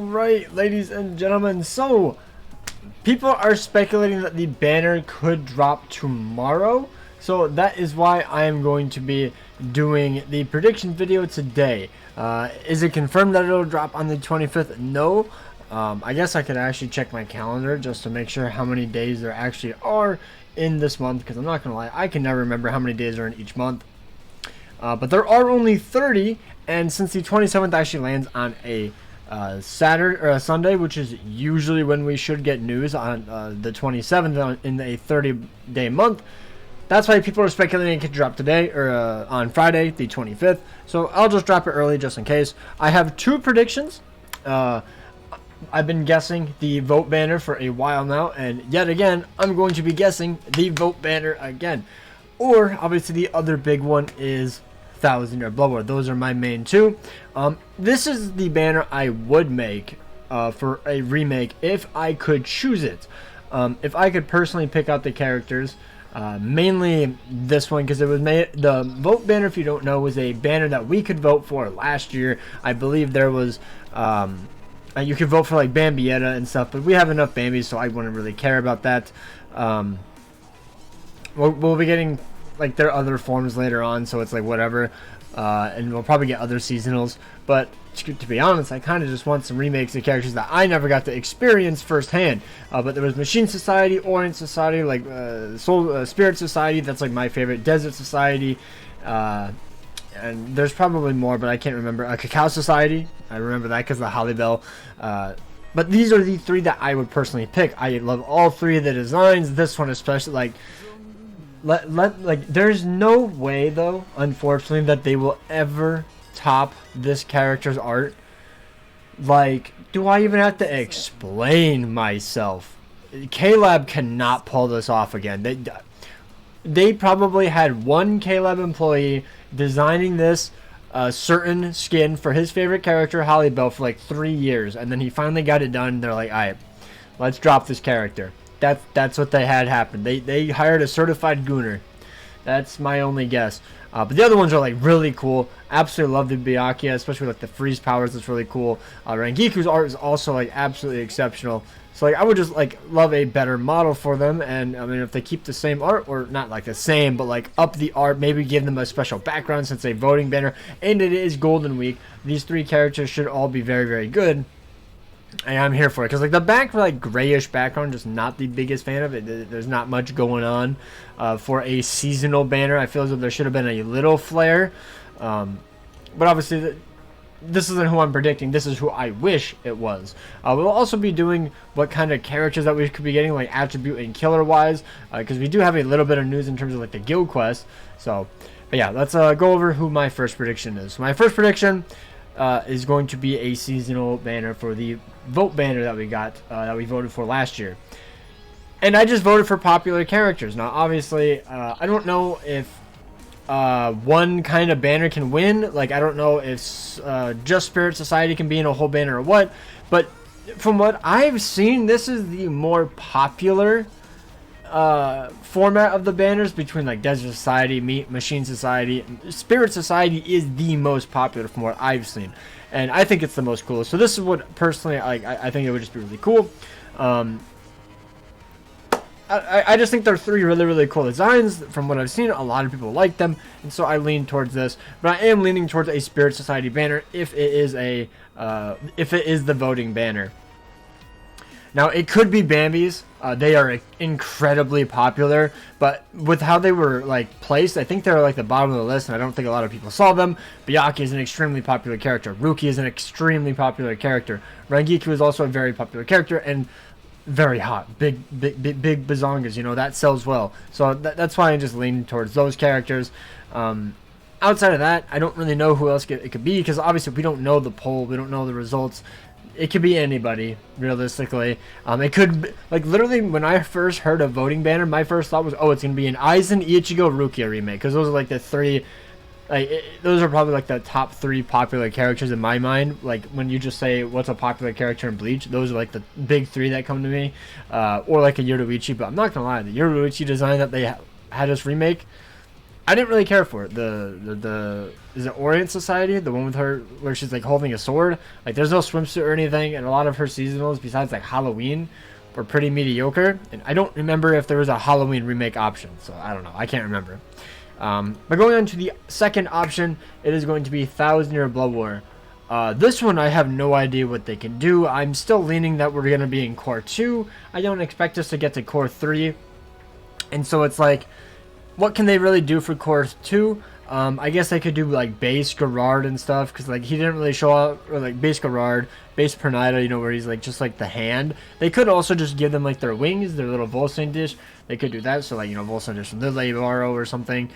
Alright, ladies and gentlemen, so people are speculating that the banner could drop tomorrow, so that is why I am going to be doing the prediction video today. Is it confirmed that it'll drop on the 25th? No. I guess I could actually check my calendar just to make sure how many days there actually are in this month, because I'm not gonna lie, I can never remember how many days are in each month. But there are only 30, and since the 27th actually lands on a Saturday or a Sunday, which is usually when we should get news on the 27th in a 30-day month, that's why people are speculating it could drop today or on Friday, the 25th. So I'll just drop it early just in case. I have two predictions. I've been guessing the vote banner for a while now, and yet again, I'm going to be guessing the vote banner again. Or obviously the other big one is 1,000 Year Blood War. Those are my main two. This is the banner I would make for a remake if I could choose it. If I could personally pick out the characters, mainly this one, because it was made. The vote banner, if you don't know, was a banner that we could vote for last year. I believe there was you could vote for like Bambietta and stuff, but we have enough Bambis, so I wouldn't really care about that. We'll be getting like their other forms later on, so it's like whatever, and we'll probably get other seasonals. But to be honest, I kind of just want some remakes of characters that I never got to experience firsthand. But there was Machine Society, Orient Society, like Spirit Society. That's like my favorite. Desert Society, and there's probably more, but I can't remember. Cacao Society, I remember that because of the Holly Bell. But these are the three that I would personally pick. I love all three of the designs. This one especially, like. There's no way though, unfortunately, that they will ever top this character's art. Like, do I even have to explain myself? Klab cannot pull this off again. They probably had one Klab employee designing this certain skin for his favorite character, Holly Bell, for like 3 years, and then he finally got it done. They're like, alright, let's drop this character. That's what they had happen. They hired a certified gooner. That's my only guess. But the other ones are like really cool. Absolutely love the Byakuya, especially like the freeze powers. That's really cool. Rangiku's art is also like absolutely exceptional. So like I would just like love a better model for them. And I mean, if they keep the same art, or not like the same, but like up the art, maybe give them a special background since a voting banner, and it is Golden Week. These three characters should all be very, very good. And I'm here for it because like the back like grayish background, just not the biggest fan of it. There's not much going on for a seasonal banner. I feel as though there should have been a little flair, but obviously this isn't who I'm predicting. This is who I wish it was. We'll also be doing what kind of characters that we could be getting, like attribute and killer wise, because we do have a little bit of news in terms of like the guild quest. So, but yeah, let's go over who my first prediction is. My first prediction is going to be a seasonal banner for the vote banner that we got, that we voted for last year. And I just voted for popular characters. Now, obviously, I don't know if one kind of banner can win. Like, I don't know if just Spirit Society can be in a whole banner or what. But from what I've seen, this is the more popular format of the banners between like Desert Society, Machine Society. Spirit Society is the most popular from what I've seen, and I think it's the most cool. So this is what personally I think it would just be really cool. I just think they're three really, really cool designs. From what I've seen, a lot of people like them, and so I lean towards this. But I am leaning towards a Spirit Society banner if it is the voting banner. Now, it could be Bambi's. They are incredibly popular, but with how they were like placed, I think they're like the bottom of the list, and I don't think a lot of people saw them. Byakuya is an extremely popular character. Ruki is an extremely popular character. Rangiku is also a very popular character and very hot. Big bazongas, you know, that sells well. So that's why I'm just leaning towards those characters. Outside of that, I don't really know who else it could be, because obviously we don't know the poll, we don't know the results. It could be anybody, realistically. It could be, like, literally, when I first heard of voting banner, my first thought was, oh, it's going to be an Aizen, Ichigo, Rukia remake. Because those are, like, the three, like, those are probably, like, the top three popular characters in my mind. Like, when you just say, what's a popular character in Bleach, those are, like, the big three that come to me. Or, like, a Yoruichi. But I'm not going to lie, the Yoruichi design that they had us remake, I didn't really care for it. The is it Orient Society, the one with her where she's like holding a sword? Like there's no swimsuit or anything, and a lot of her seasonals besides like Halloween were pretty mediocre. And I don't remember if there was a Halloween remake option, so I don't know. I can't remember. But going on to the second option, it is going to be 1,000-Year Blood War. This one I have no idea what they can do. I'm still leaning that we're going to be in Core 2. I don't expect us to get to Core 3. And so it's like, what can they really do for Core 2? I guess they could do like base Gerard and stuff, because like he didn't really show up, or like base Gerard, base Pernida, you know, where he's like just like the hand. They could also just give them like their wings, their little Volsung dish. They could do that, so like, you know, Volsung dish from Lilebaro or something.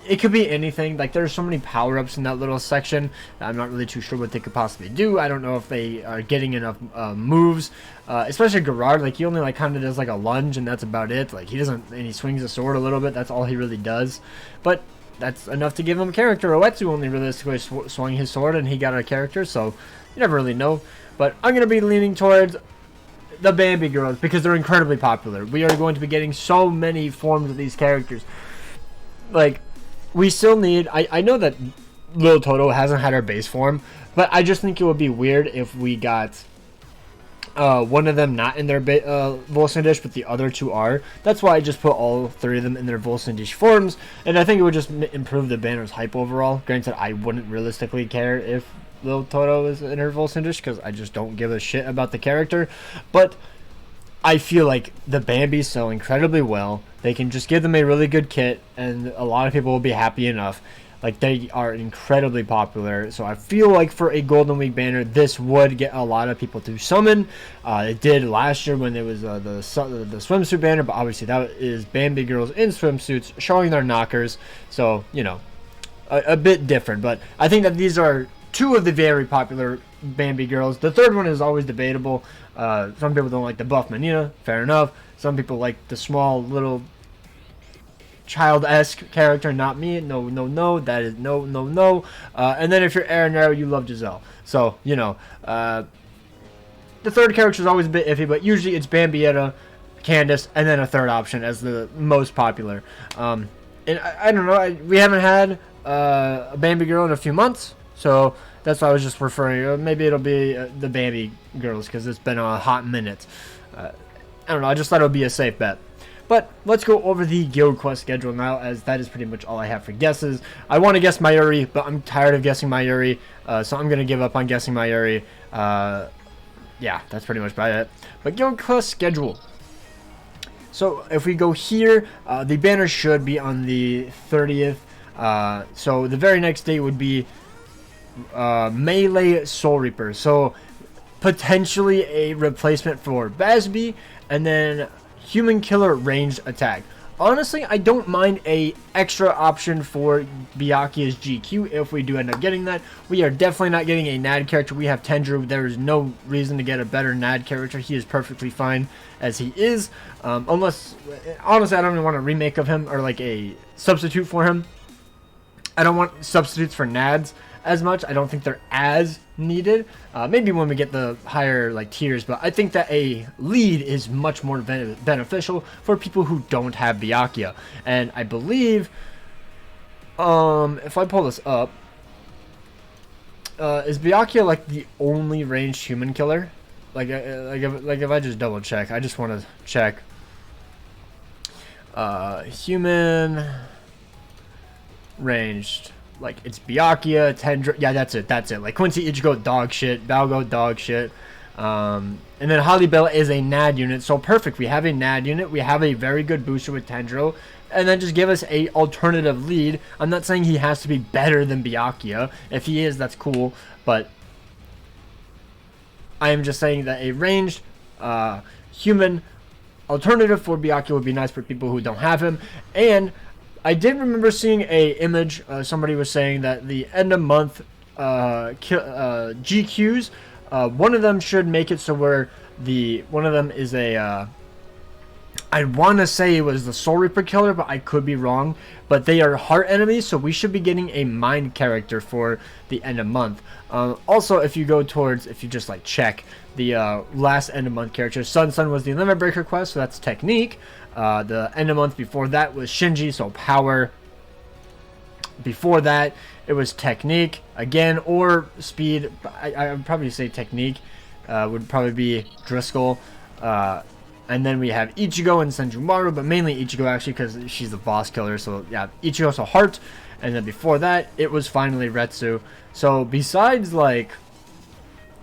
It could be anything. Like there's so many power-ups in that little section. I'm not really too sure what they could possibly do. I don't know if they are getting enough moves, especially Gerard. Like he only like kind of does like a lunge, and that's about it. Like he doesn't, and he swings a sword a little bit. That's all he really does. But that's enough to give him character. Oetsu only realistically swung his sword, and he got a character. So you never really know. But I'm gonna be leaning towards the Bambi girls because they're incredibly popular. We are going to be getting so many forms of these characters. Like, we still need... I know that Lil Toto hasn't had her base form, but I just think it would be weird if we got one of them not in their Volsung dish, but the other two are. That's why I just put all three of them in their Volsung dish forms, and I think it would just improve the banner's hype overall. Granted, I wouldn't realistically care if Lil Toto is in her Volsung dish, because I just don't give a shit about the character, but I feel like the Bambis sell incredibly well. They can just give them a really good kit, and a lot of people will be happy enough. Like, they are incredibly popular, so I feel like for a Golden Week banner, this would get a lot of people to summon. It did last year when there was the swimsuit banner, but obviously that is Bambi girls in swimsuits showing their knockers, so, you know, a bit different. But I think that these are two of the very popular Bambi girls. The third one is always debatable. Some people don't like the buff Manina, fair enough. Some people like the small little child-esque character, not me. No, that is no. And then if you're Aaron Arrow, you love Giselle. So, you know, the third character is always a bit iffy, but usually it's Bambietta, Candace, and then a third option as the most popular. And I don't know, we haven't had a Bambi girl in a few months, so that's why I was just referring. Maybe it'll be the Bambi girls, because it's been a hot minute. I don't know, I just thought it would be a safe bet. But let's go over the Guild Quest schedule now, as that is pretty much all I have for guesses. I want to guess Mayuri, but I'm tired of guessing Mayuri, so I'm going to give up on guessing Mayuri. Yeah, that's pretty much about it. But Guild Quest schedule. So if we go here, the banner should be on the 30th. So the very next day would be Melee Soul Reaper. So potentially a replacement for Basby, and then Human Killer ranged attack. Honestly, I don't mind a extra option for Byakuya's GQ if we do end up getting that. We are definitely not getting a NAD character. We have Tendru. There is no reason to get a better NAD character. He is perfectly fine as he is. Unless, honestly, I don't even want a remake of him or like a substitute for him. I don't want substitutes for NADs as much. I don't think they're as needed. Maybe when we get the higher like tiers, but I think that a lead is much more beneficial for people who don't have Byakuya. And I believe, if I pull this up, is Byakuya like the only ranged human killer? Like if I just double check, I just want to check. Human ranged. Like, it's Byakuya, Tendra, yeah, that's it. Like, Quincy Ichigo, dog shit. Balgo, dog shit. And then Halibella is a NAD unit, so perfect. We have a NAD unit. We have a very good booster with Tendro. And then just give us a alternative lead. I'm not saying he has to be better than Byakuya. If he is, that's cool. But I am just saying that a ranged human alternative for Byakuya would be nice for people who don't have him. And I did remember seeing a image. Somebody was saying that the end of month GQs, one of them should make it so where one of them is a I want to say it was the Soul Reaper killer, but I could be wrong. But they are heart enemies, so we should be getting a mind character for the end of month. Also, if you go towards, if you just like check the last end of month character, Sun was the Limit Breaker quest, so that's Technique. The end of month before that was Shinji, so Power. Before that, it was Technique again, or Speed. I would probably say Technique would probably be Driscoll. And then we have Ichigo and Senjumaru, but mainly Ichigo actually because she's the boss killer. So yeah, Ichigo, so Heart. And then before that, it was finally Retsu. So besides, like,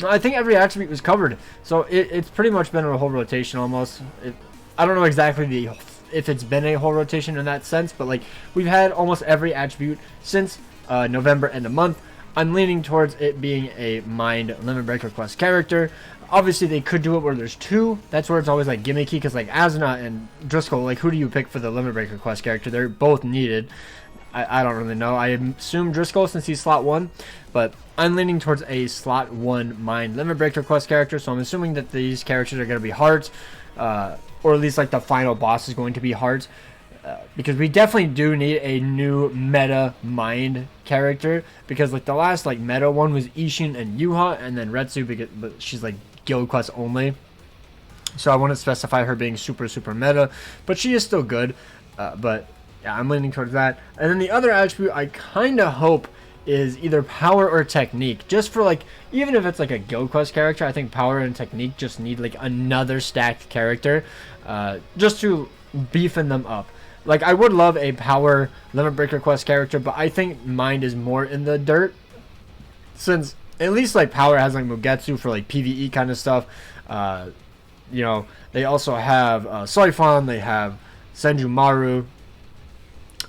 I think every attribute was covered. So it's pretty much been a whole rotation almost. I don't know exactly if it's been a whole rotation in that sense, but like we've had almost every attribute since November end of month. I'm leaning towards it being a Mind Limit Breaker quest character. Obviously, they could do it where there's two. That's where it's always like gimmicky, because like Asuna and Driscoll, like who do you pick for the Limit Breaker quest character? They're both needed. I don't really know. I assume Driscoll since he's slot 1, but I'm leaning towards a slot 1 Mind Limit Breaker quest character. So I'm assuming that these characters are going to be Hearts, or at least like the final boss is going to be Hearts. Because we definitely do need a new meta Mind character, because like the last like meta one was Ishin and Yuha, and then Retsu, but she's like guild quest only, so I want to specify her being super meta, but she is still good. But yeah, I'm leaning towards that. And then the other attribute I kind of hope is either Power or Technique, just for like, even if it's like a guild quest character, I think Power and Technique just need like another stacked character, just to beefing them up. Like, I would love a Power Limit Breaker quest character, but I think Mind is more in the dirt, since at least like Power has like Mugetsu for like PvE kind of stuff. You know, they also have Soifon, they have Senjumaru.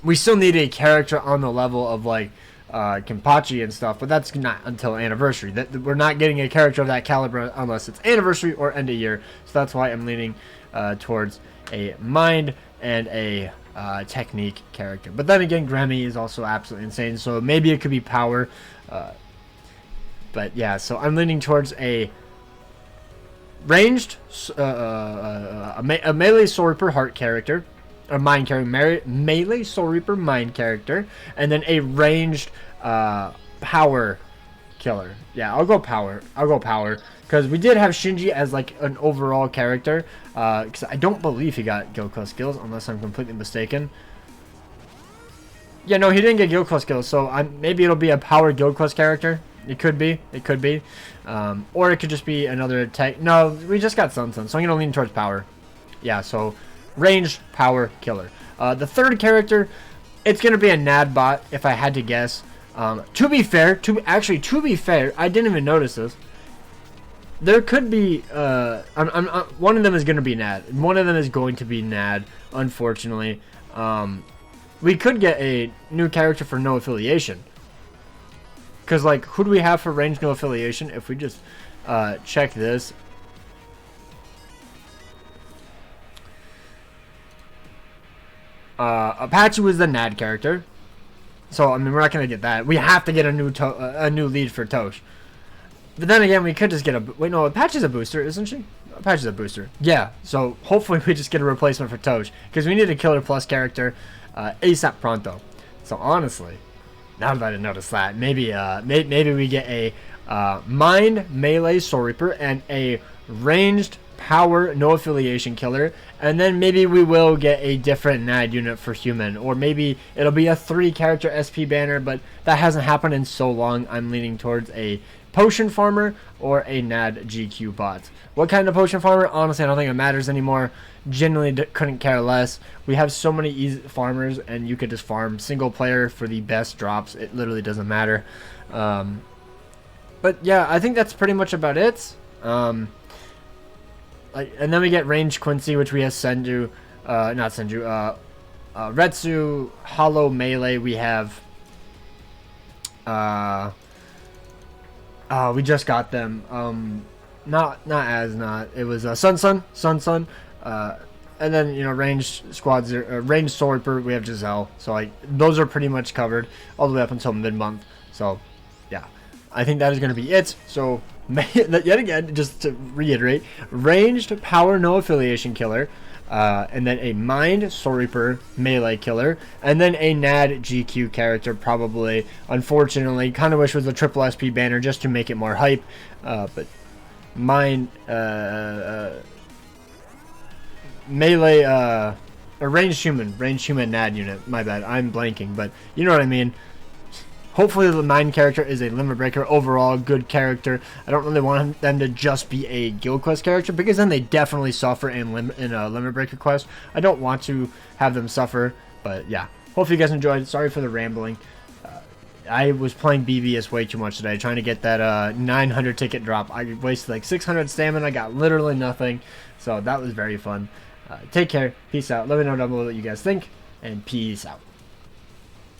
We still need a character on the level of like Kenpachi and stuff, but that's not until Anniversary. We're not getting a character of that caliber unless it's Anniversary or end of year. So that's why I'm leaning towards a Mind and a Technique character. But then again, Grammy is also absolutely insane, so maybe it could be Power. But yeah, so I'm leaning towards a ranged, a melee Soul Reaper Heart character, a Mind character, melee Soul Reaper Mind character, and then a ranged Power killer. Yeah, I'll go Power. Because we did have Shinji as like an overall character. Because I don't believe he got guild quest skills, unless I'm completely mistaken. Yeah, no, he didn't get guild quest skills, so maybe it'll be a Power guild quest character. It could be. Or it could just be another tech. No, we just got Sun, so I'm going to lean towards Power. Yeah, so ranged Power killer. The third character, it's going to be a Nad bot, if I had to guess. To be fair, I didn't even notice this. There could be, one of them is going to be Nad. One of them is going to be Nad, unfortunately. We could get a new character for no affiliation. Because, like, who do we have for range no affiliation? If we just check this. Apache was the Nad character. So, I mean, we're not going to get that. We have to get a new lead for Tosh. But then again, we could just get a... Wait, no, Apache's a booster, isn't she? Apache's a booster. Yeah, so hopefully we just get a replacement for Tosh. Because we need a Killer Plus character ASAP pronto. So, honestly... Now that I noticed that, maybe we get a Mind melee Soul Reaper and a ranged Power no affiliation killer, and then maybe we will get a different Nad unit for human, or maybe it'll be a 3-character SP banner, but that hasn't happened in so long. I'm leaning towards a Potion Farmer or a Nad GQ bot. What kind of Potion Farmer? Honestly, I don't think it matters anymore. Genuinely couldn't care less. We have so many easy farmers, and you could just farm single player for the best drops. It literally doesn't matter. But yeah, I think that's pretty much about it. And then we get Range Quincy, which we have Senju, not Senju, Retsu, Hollow Melee. We have, we just got them. Not it was Sun. And then, you know, ranged squads, ranged Soul Reaper, we have Giselle. So, like, those are pretty much covered all the way up until mid-month. So, yeah. I think that is going to be it. So, yet again, just to reiterate, ranged Power no affiliation killer, and then a Mind Soul Reaper melee killer, and then a NAD GQ character probably. Unfortunately, kind of wish it was a triple SP banner just to make it more hype, but Mind melee a ranged human NAD unit. My bad, I'm blanking, but you know what I mean. Hopefully the Mind character is a limit breaker. Overall, good character. I don't really want them to just be a guild quest character, because then they definitely suffer in a limit breaker quest. I don't want to have them suffer, but yeah. Hopefully you guys enjoyed. Sorry for the rambling. I was playing BBS way too much today, trying to get that 900 ticket drop. I wasted like 600 stamina. I got literally nothing, so that was very fun. Take care. Peace out. Let me know down below what you guys think, and peace out.